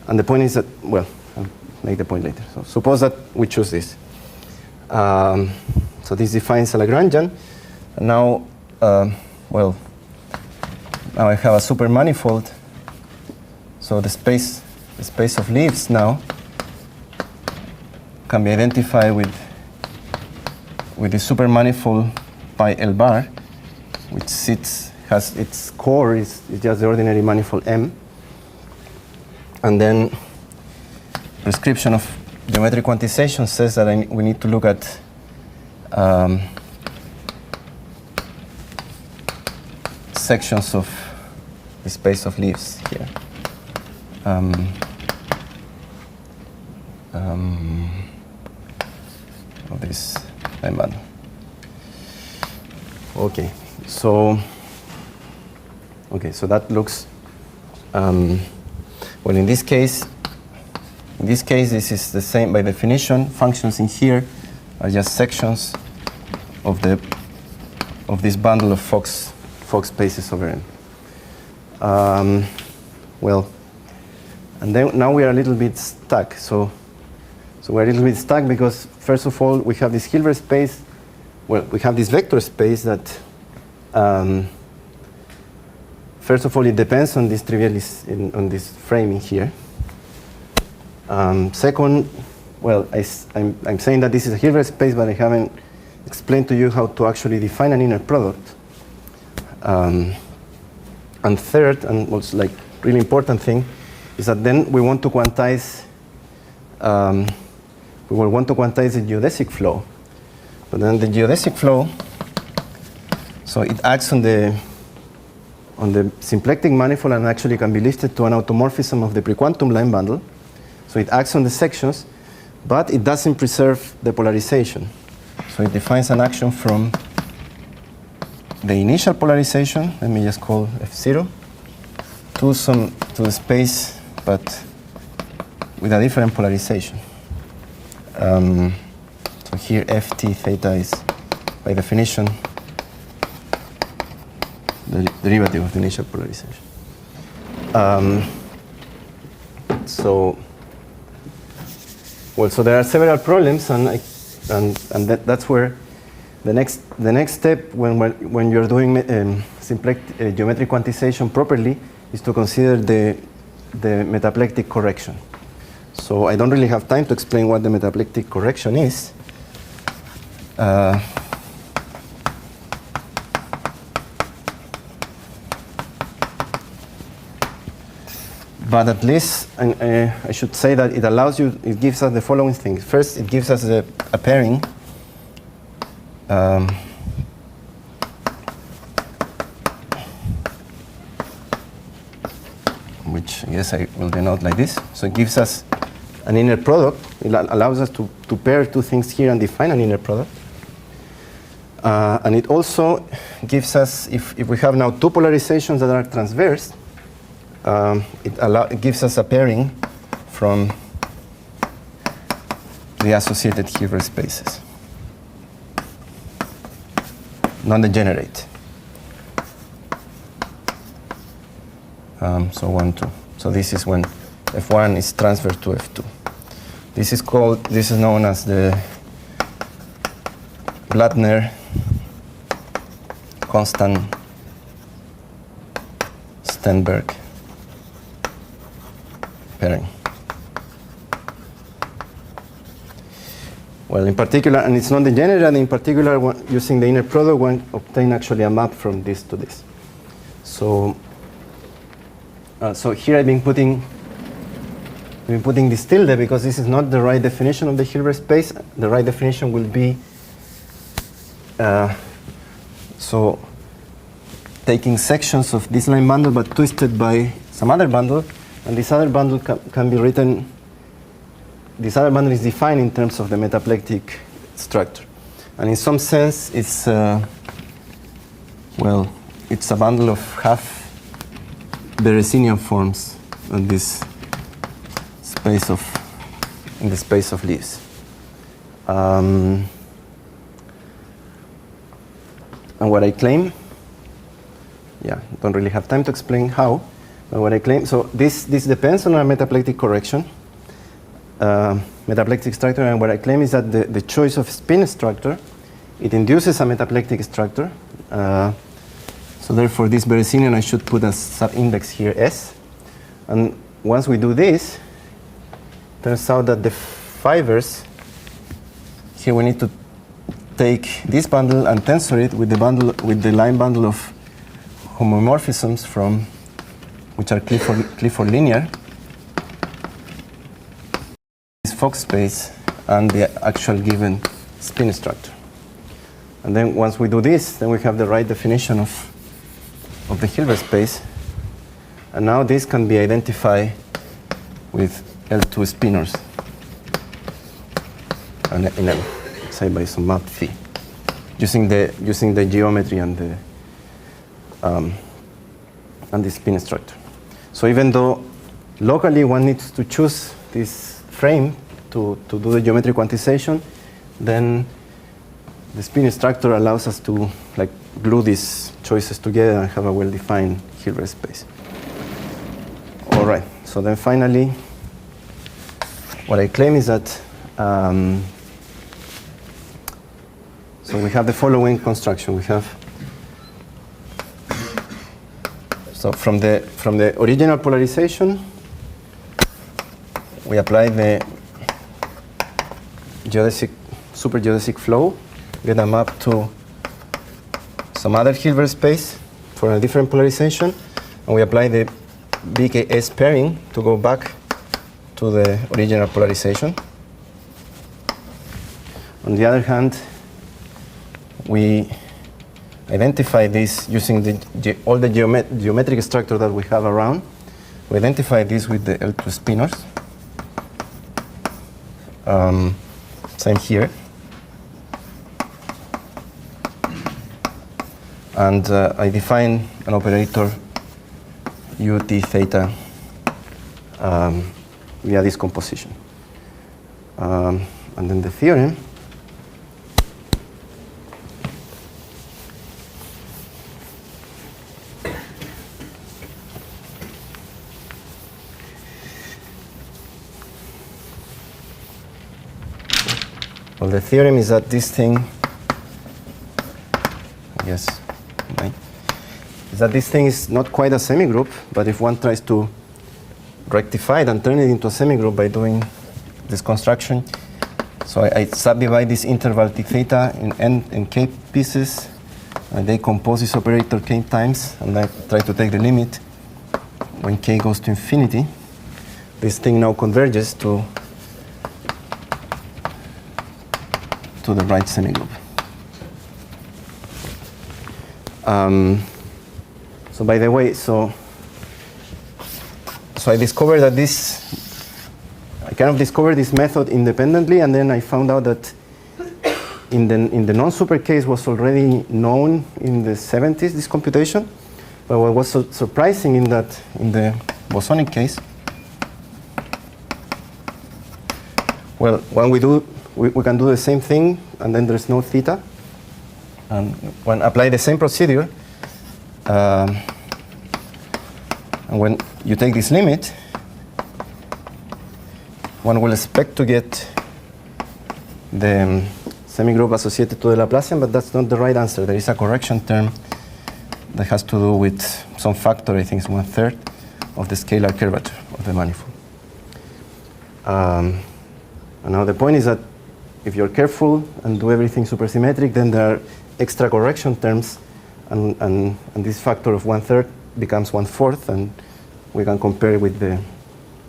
And the point is that, well, I'll make the point later. So suppose that we choose this. So this defines a Lagrangian. And now, well, now I have a supermanifold. So the space of leaves now can be identified with the supermanifold by L bar, which has its core is just the ordinary manifold M. And then prescription of geometric quantization says that we need to look at sections of the space of leaves here. Of this lemma. Okay, so that looks well. In this case, this is the same by definition. Functions in here are just sections of this bundle of Fox spaces over M. Well, and then now we are a little bit stuck. So we're a little bit stuck because first of all we have this Hilbert space. Well, we have this vector space that first of all it depends on this trivialis on this framing here. Second, well, I'm saying that this is a Hilbert space, but I haven't explained to you how to actually define an inner product. And third, and what's like really important thing, is that then we want to quantize. We will want to quantize the geodesic flow, but then the geodesic flow. So it acts on the symplectic manifold and actually can be lifted to an automorphism of the prequantum line bundle. So it acts on the sections, but it doesn't preserve the polarization. So it defines an action from the initial polarization, let me just call F0, to the space, but with a different polarization. So here ft theta is, by definition, the derivative of the initial polarization. So there are several problems, and that's where the next step when you're doing geometric quantization properly is to consider the metaplectic correction. So I don't really have time to explain what the metaplectic correction is. But at least I should say that it gives us the following things. First, it gives us a pairing. Which I guess I will denote like this. So it gives us an inner product. It allows us to pair two things here and define an inner product. And it also gives us, if we have now two polarizations that are transverse, it gives us a pairing from the associated Hilbert spaces, non-degenerate. So 1, 2. So this is when F1 is transferred to F2. This is known as the Blattner-Kostant-Sternberg pairing. Well, in particular, and it's non-degenerate, in particular, using the inner product, one obtain actually a map from this to this. So here I've been putting this tilde because this is not the right definition of the Hilbert space. The right definition will be so taking sections of this line bundle but twisted by some other bundle, and this other bundle can be written. This other bundle is defined in terms of the metaplectic structure. And in some sense, it's well, it's a bundle of half Berezinian forms in this space of leaves. And what I claim, don't really have time to explain how, but what I claim, so this depends on a metaplectic correction, metaplectic structure, and what I claim is that the choice of spin structure, it induces a metaplectic structure. So therefore, this Berezinian, I should put a sub-index here, S. And once we do this, turns out that the fibers, here we need to take this bundle and tensor it with the line bundle of homomorphisms which are Clifford linear, this Fock space, and the actual given spin structure. And then once we do this, then we have the right definition of the Hilbert space. And now this can be identified with L2 spinors and say by some map phi, using the geometry and the spin structure. So even though locally one needs to choose this frame to do the geometric quantization, then the spin structure allows us to glue these choices together and have a well-defined Hilbert space. All right. So then finally, what I claim is that so we have the following construction. We have from the original polarization, we apply the super-geodesic flow, get a map to some other Hilbert space for a different polarization, and we apply the BKS pairing to go back to the original polarization. On the other hand, we identify this using all the geometric structure that we have around. We identify this with the L2 spinors. Same here. And I define an operator ut theta via this composition. And then the theorem. Well, the theorem is that this thing, right, is that this thing is not quite a semigroup, but if one tries to rectify it and turn it into a semigroup by doing this construction, so I subdivide this interval t theta in n and k pieces, and they compose this operator k times, and I try to take the limit when k goes to infinity. This thing now converges to the right semigroup. So by the way, so I discovered that I kind of discovered this method independently, and then I found out that in the non-super case was already known in the 70s, this computation. But what was so surprising in the bosonic case, well, when we can do the same thing, and then there's no theta. And when apply the same procedure, and when you take this limit, one will expect to get the semigroup associated to the Laplacian, but that's not the right answer. There is a correction term that has to do with some factor, I think it's 1/3 of the scalar curvature of the manifold. And now the point is that if you're careful and do everything supersymmetric, then there are extra correction terms, and this factor of 1/3 becomes 1/4, and we can compare it with the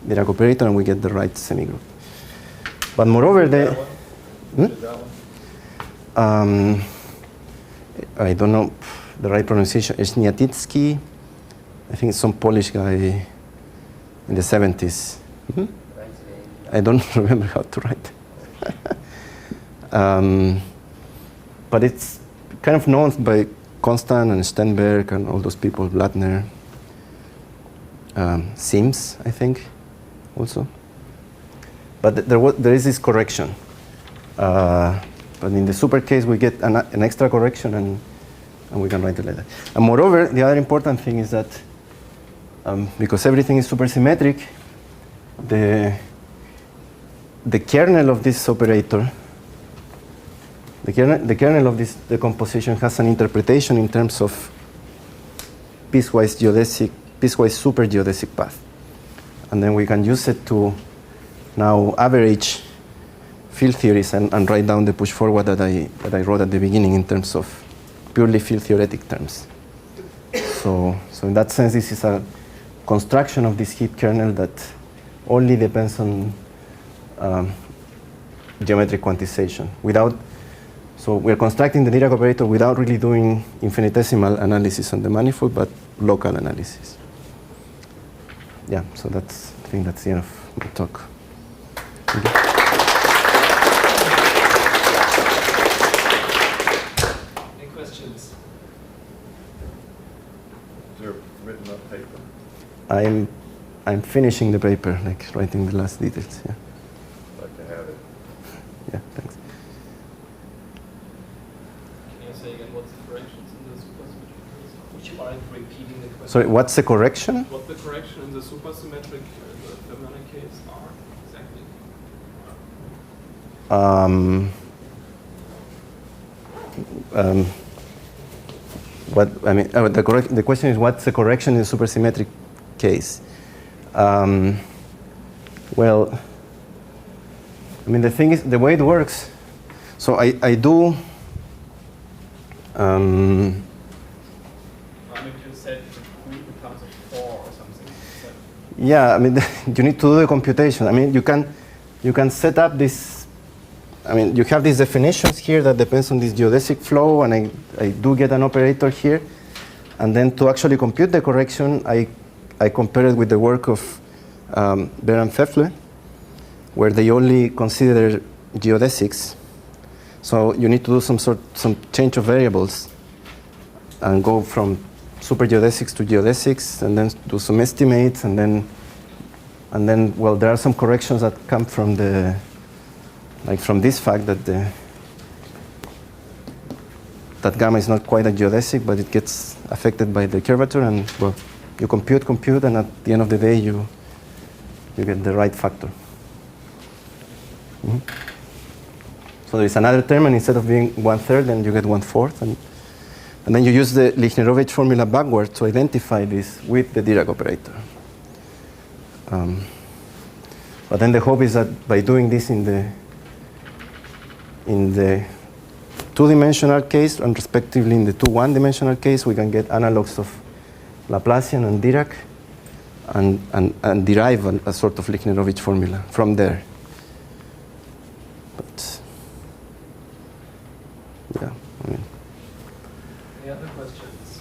Dirac operator, and we get the right semigroup. But moreover, I don't know the right pronunciation. Eshniatitsky, I think it's some Polish guy in the 70s. I don't remember how to write. but it's kind of known by Constant and Sternberg and all those people, Blattner, Sims, I think, also. But there is this correction. But in the super case, we get an extra correction, and we can write it like that. And moreover, the other important thing is that because everything is supersymmetric, the kernel of this operator, the kernel of this decomposition has an interpretation in terms of piecewise super geodesic path. And then we can use it to now average field theories and write down the push forward that I wrote at the beginning in terms of purely field theoretic terms. So in that sense, this is a construction of this heap kernel that only depends on geometric quantization. So we're constructing the Dirac operator without really doing infinitesimal analysis on the manifold, but local analysis. Yeah, so I think that's the end of my talk. Any questions? Is there written up paper? I'm finishing the paper, like writing the last details. Yeah. I'd like to have it. Yeah, thanks. Can you say again what's the corrections in the supersymmetric case? Would you mind repeating the question? Sorry, what's the correction? What the correction in the supersymmetric Fermat case are exactly? What I mean, the question is what's the correction in the supersymmetric case? Well, I mean, the thing is, the way it works, so I do. I mean, you said the pool becomes a 4 or something. Yeah, I mean, you need to do the computation. I mean, you can set up this. I mean, you have these definitions here that depends on this geodesic flow, and I do get an operator here, and then to actually compute the correction, I compare it with the work of Behr and Pfeffler, where they only consider geodesics. So you need to do some change of variables and go from super geodesics to geodesics, and then do some estimates, and then well, there are some corrections that come from from this fact that that gamma is not quite a geodesic, but it gets affected by the curvature, and well, you compute, and at the end of the day, you get the right factor. Mm-hmm. So there is another term, and instead of being 1/3, then you get 1/4, and then you use the Lichnerovich formula backward to identify this with the Dirac operator. But then the hope is that by doing this in the two-dimensional case, and respectively in the two one-dimensional case, we can get analogs of Laplacian and Dirac, and derive a sort of Lichnerovich formula from there. But yeah, I mean. Any other questions?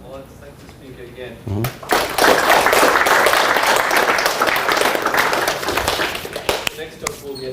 Well, let's thank the speaker again. Mm-hmm.